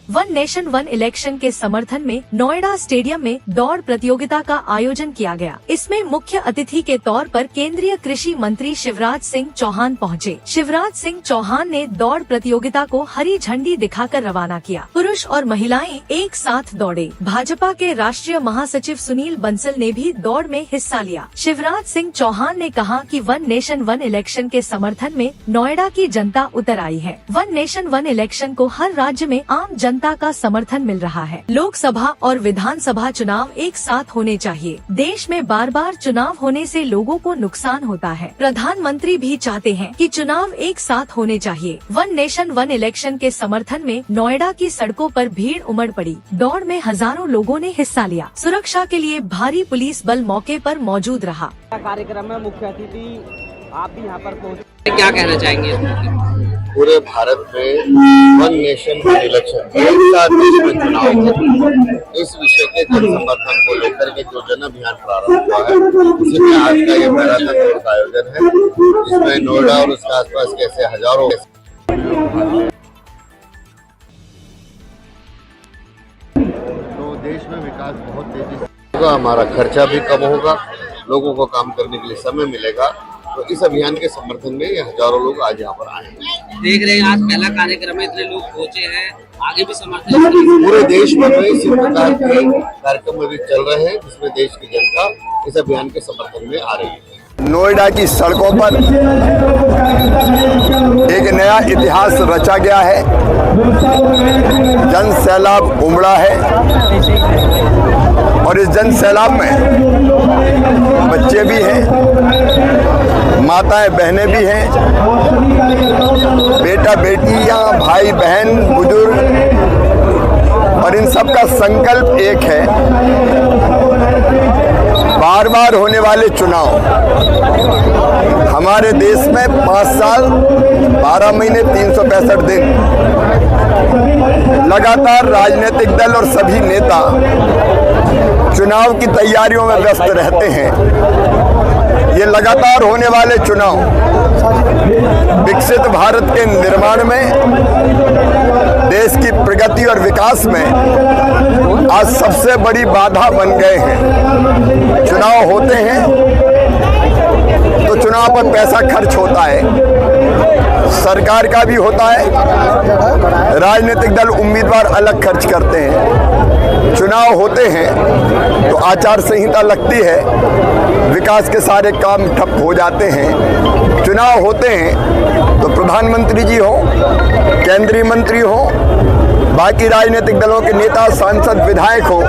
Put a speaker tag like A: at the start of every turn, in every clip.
A: One nation one election के समर्थन में नोएडा स्टेडियम में दौड़ प्रतियोगिता का आयोजन किया गया। इसमें मुख्य अतिथि के तौर पर केंद्रीय कृषि मंत्री शिवराज सिंह चौहान पहुंचे। शिवराज सिंह चौहान ने दौड़ प्रतियोगिता को हरी झंडी दिखाकर रवाना किया। पुरुष और महिलाएं एक साथ दौड़े। भाजपा के राष्ट्रीय महासचिव सुनील बंसल ने भी दौड़ में हिस्सा लिया। शिवराज सिंह चौहान ने कहा कि वन नेशन वन इलेक्शन के समर्थन में नोएडा की जनता उतर आई है। वन नेशन वन इलेक्शन को हर राज्य में आम जनता का समर्थन मिल रहा है। लोकसभा और विधानसभा चुनाव एक साथ होने चाहिए। देश में बार बार चुनाव होने से लोगों को नुकसान होता है। प्रधानमंत्री भी चाहते हैं कि चुनाव एक साथ होने चाहिए। वन नेशन वन इलेक्शन के समर्थन में नोएडा की सड़कों पर भीड़ उमड़ पड़ी। दौड़ में हजारों लोगों ने हिस्सा लिया। सुरक्षा के लिए भारी पुलिस बल मौके पर मौजूद रहा।
B: कार्यक्रम में मुख्य अतिथि आप भी यहाँ पर पहुँचे,
C: क्या कहना चाहेंगे?
D: पूरे भारत में वन नेशन वन इलेक्शन एक साथ देश में चुनाव हो, इस विषय के जन समर्थन को लेकर के जो जन अभियान प्रारंभ हुआ है, उसी में आज का ये मैराथन दौड़ का आयोजन है, जिसमें नोएडा और उसके आसपास के ऐसे हजारों तो देश में विकास बहुत तेजी से होगा, हमारा खर्चा भी कम होगा, लोगों को काम करने के लिए समय मिलेगा। तो इस अभियान के समर्थन में ये हजारों लोग आज यहाँ पर आए हैं।
C: देख रहे हैं आज पहला कार्यक्रम में इतने लोग पहुंचे हैं, आगे भी समर्थन
D: पूरे देश में तो इसी प्रकार के कार्यक्रम अभी चल रहे हैं, जिसमें देश की जनता इस अभियान के समर्थन में आ रही है।
E: नोएडा की सड़कों पर एक नया इतिहास रचा गया है। जन सैलाब उमड़ा है और इस जन सैलाब में बच्चे भी हैं, माताएं बहनें भी हैं, बेटा बेटियां, भाई बहन, बुजुर्ग, और इन सब का संकल्प एक है, बार बार होने वाले चुनाव। हमारे देश में 5 साल 12 महीने 365 दिन लगातार राजनीतिक दल और सभी नेता चुनाव की तैयारियों में व्यस्त रहते हैं। ये लगातार होने वाले चुनाव विकसित भारत के निर्माण में, देश की प्रगति और विकास में आज सबसे बड़ी बाधा बन गए हैं। चुनाव होते हैं तो चुनाव पर पैसा खर्च होता है, सरकार का भी होता है, राजनीतिक दल उम्मीदवार अलग खर्च करते हैं। चुनाव होते हैं तो आचार संहिता लगती है, विकास के सारे काम ठप हो जाते हैं। चुनाव होते हैं तो प्रधानमंत्री जी हो, केंद्रीय मंत्री हो, बाकी राजनीतिक दलों के नेता, सांसद, विधायक हो,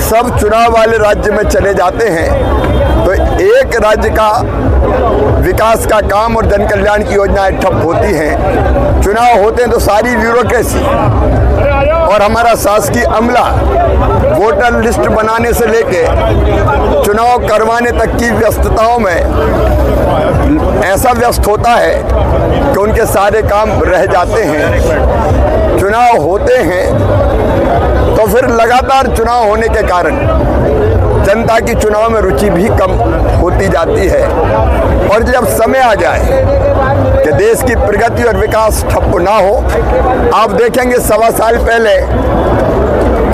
E: सब चुनाव वाले राज्य में चले जाते हैं। तो एक राज्य का विकास का काम और जन कल्याण की योजनाएं ठप होती हैं। चुनाव होते हैं तो सारी ब्यूरोक्रेसी और हमारा शासकीय अमला वोटर लिस्ट बनाने से लेके चुनाव करवाने तक की व्यस्तताओं में ऐसा व्यस्त होता है कि उनके सारे काम रह जाते हैं। चुनाव होते हैं तो फिर लगातार चुनाव होने के कारण जनता की चुनाव में रुचि भी कम होती जाती है। और जब समय आ जाए कि देश की प्रगति और विकास ठप ना हो, आप देखेंगे 1.25 साल पहले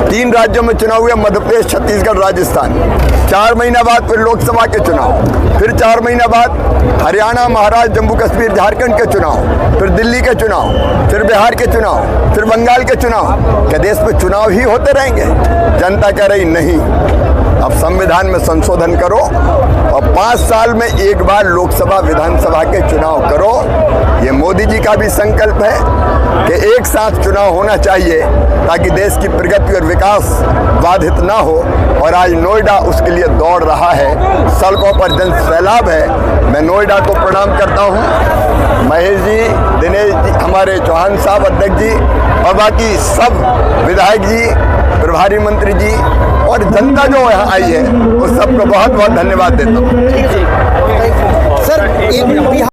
E: 3 राज्यों में चुनाव हुए, मध्य प्रदेश, छत्तीसगढ़, राजस्थान। 4 महीना बाद फिर लोकसभा के चुनाव, फिर 4 महीना बाद हरियाणा, महाराष्ट्र, जम्मू कश्मीर, झारखंड के चुनाव, फिर दिल्ली के चुनाव, फिर बिहार के चुनाव, फिर बंगाल के चुनाव। क्या देश में चुनाव ही होते रहेंगे? जनता कह रही नहीं, अब संविधान में संशोधन करो और 5 साल में एक बार लोकसभा विधानसभा के चुनाव करो। ये मोदी जी का भी संकल्प है कि एक साथ चुनाव होना चाहिए ताकि देश की प्रगति और विकास बाधित ना हो। और आज नोएडा उसके लिए दौड़ रहा है, सड़कों पर जन सैलाब है। मैं नोएडा को प्रणाम करता हूँ। महेश जी, दिनेश जी, हमारे चौहान साहब अध्यक्ष जी और बाकी सब विधायक जी, प्रभारी मंत्री जी और जनता जो यहाँ आई है उस सबको बहुत बहुत धन्यवाद देता हूँ।
B: सर